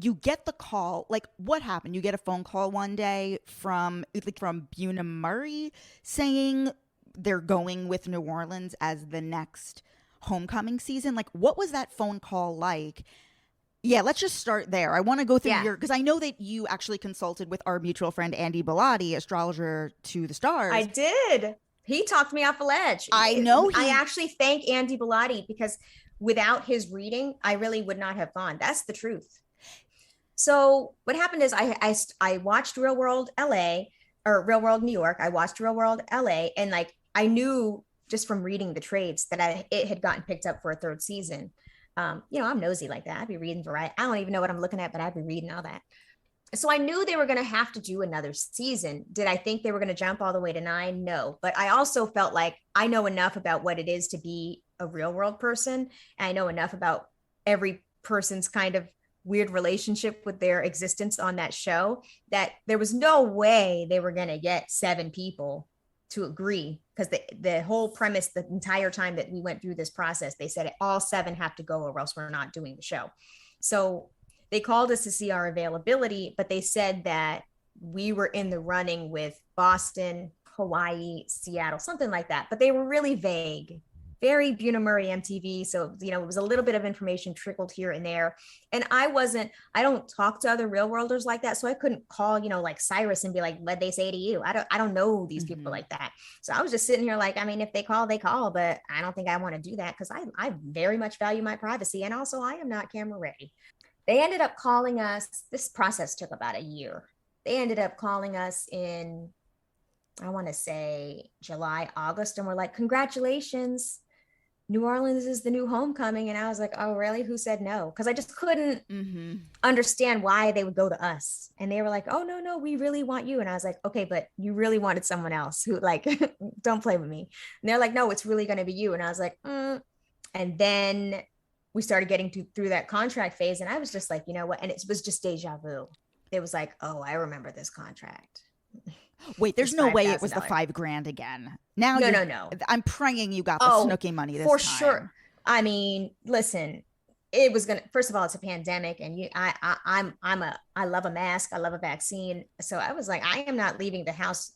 you get the call. Like, what happened? You get a phone call one day from Bunim Murray saying they're going with New Orleans as the next homecoming season. Like, what was that phone call like? Yeah, let's just start there. I want to go through Yeah. because I know that you actually consulted with our mutual friend Andy Bellotti, astrologer to the stars. I did. He talked me off a ledge. I know I actually thank Andy Bellotti because without his reading, I really would not have gone. That's the truth. So what happened is I watched Real World LA or Real World New York. I watched Real World LA, and like I knew just from reading the trades that it had gotten picked up for a third season. I'm nosy like that. I'd be reading variety. I don't even know what I'm looking at, but I'd be reading all that. So I knew they were going to have to do another season. Did I think they were going to jump all the way to 9? No. But I also felt like I know enough about what it is to be a real world person. And I know enough about every person's kind of weird relationship with their existence on that show that there was no way they were going to get 7 people to agree, because the whole premise the entire time that we went through this process, they said all 7 have to go or else we're not doing the show. So they called us to see our availability, but they said that we were in the running with Boston, Hawaii, Seattle, something like that. But they were really vague, very Bunim Murray MTV. So, it was a little bit of information trickled here and there. And I don't talk to other real worlders like that. So I couldn't call, like Cyrus and be like, what'd they say to you? I don't know these people like that. So I was just sitting here like, I mean, if they call, they call, but I don't think I want to do that because I very much value my privacy. And also I am not camera ready. They ended up calling us. This process took about a year. They ended up calling us in, I want to say July, August. And we're like, congratulations. New Orleans is the new homecoming. And I was like, oh, really? Who said no? Because I just couldn't understand why they would go to us. And they were like, oh, no, we really want you. And I was like, okay, but you really wanted someone else who like, don't play with me. And they're like, no, it's really going to be you. And I was like, And then we started getting through that contract phase. And I was just like, you know what? And it was just deja vu. It was like, oh, I remember this contract. Wait, there's no way it was the $5,000 again. Now, no. I'm praying you got the Snooki money this for time. Sure. I mean, listen, it was gonna. First of all, it's a pandemic, and I love a mask. I love a vaccine. So I was like, I am not leaving the house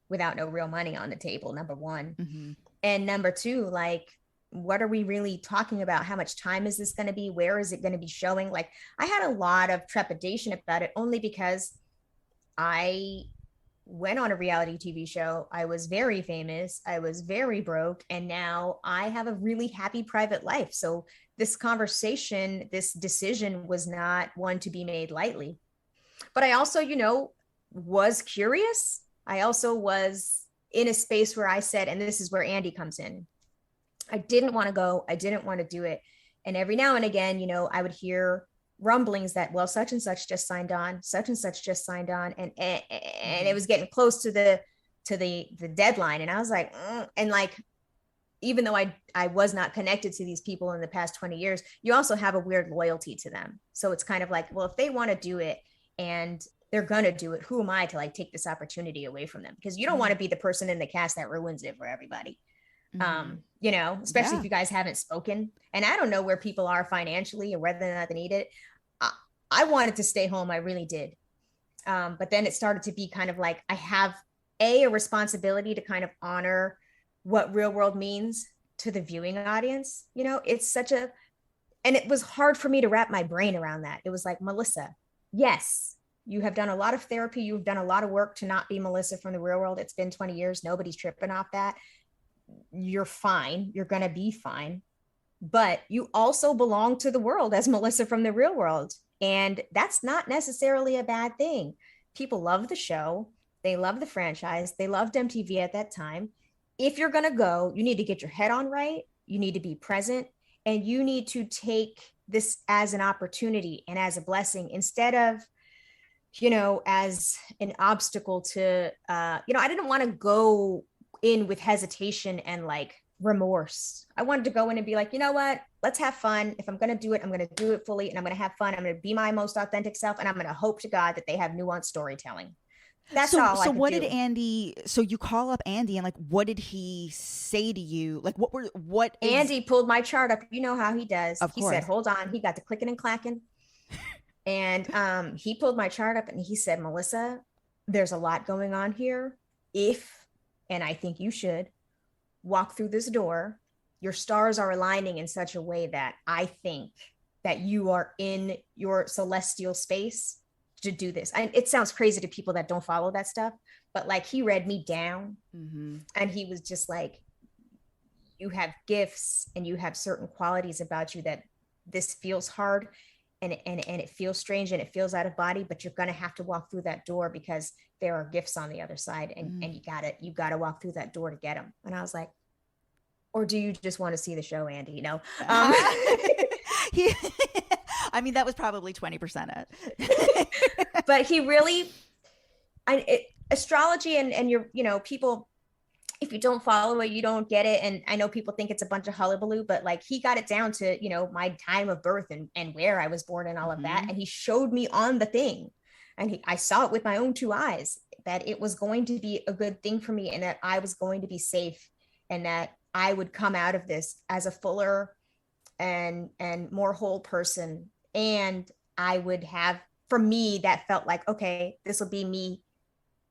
without no real money on the table. Number one, and number two, like, what are we really talking about? How much time is this going to be? Where is it going to be showing? Like, I had a lot of trepidation about it only because I went on a reality TV show. I was very famous. I was very broke. And now I have a really happy private life. So this conversation, this decision was not one to be made lightly. But I also, was curious. I also was in a space where I said, and this is where Andy comes in, I didn't want to go. I didn't want to do it. And every now and again, I would hear rumblings that, well, such and such just signed on, such and such just signed on. And it was getting close to the deadline. And I was like, and like, even though I was not connected to these people in the past 20 years, you also have a weird loyalty to them. So it's kind of like, well, if they want to do it and they're going to do it, who am I to like take this opportunity away from them? Because you don't want to be the person in the cast that ruins it for everybody. Especially if you guys haven't spoken. And I don't know where people are financially or whether or not they need it. I wanted to stay home. I really did. But then it started to be kind of like, I have a responsibility to kind of honor what real world means to the viewing audience. It's and it was hard for me to wrap my brain around that. It was like, Melissa, yes, you have done a lot of therapy. You've done a lot of work to not be Melissa from the real world. It's been 20 years. Nobody's tripping off that. You're fine. You're going to be fine. But you also belong to the world as Melissa from the real world. And that's not necessarily a bad thing. People love the show. They love the franchise. They loved MTV at that time. If you're going to go, you need to get your head on right. You need to be present, and you need to take this as an opportunity and as a blessing instead of, as an obstacle to, I didn't want to go in with hesitation and like remorse. I wanted to go in and be like, you know what, let's have fun. If I'm going to do it, I'm going to do it fully, and I'm going to have fun. I'm going to be my most authentic self, and I'm going to hope to God that they have nuanced storytelling. That's all. So what did Andy, so you call up Andy and like, what did he say to you? Like Andy pulled my chart up. You know how he does. Of course. He said, hold on. He got to clicking and clacking. And he pulled my chart up and he said, Melissa, there's a lot going on here. If, and I think you should, walk through this door, your stars are aligning in such a way that I think that you are in your celestial space to do this. And it sounds crazy to people that don't follow that stuff, but like he read me down and he was just like, you have gifts and you have certain qualities about you that this feels hard and it feels strange and it feels out of body, but you're going to have to walk through that door because there are gifts on the other side, and you gotta walk through that door to get them. And I was like, or do you just want to see the show, Andy? You know, he, I mean, that was probably 20% it. But he really, astrology and you know, people, if you don't follow it, you don't get it. And I know people think it's a bunch of hullabaloo, but like he got it down to, you know, my time of birth and where I was born and all of that. And he showed me on the thing. And I saw it with my own two eyes that it was going to be a good thing for me and that I was going to be safe and that I would come out of this as a fuller and more whole person. And I would have, for me, that felt like, okay, this will be me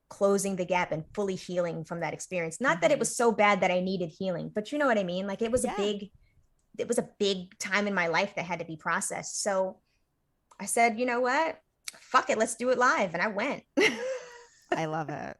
closing the gap and fully healing from that experience. Not that it was so bad that I needed healing, but you know what I mean? Like it was a big time in my life that had to be processed. So I said, you know what? Fuck it, let's do it live. And I went. I love it.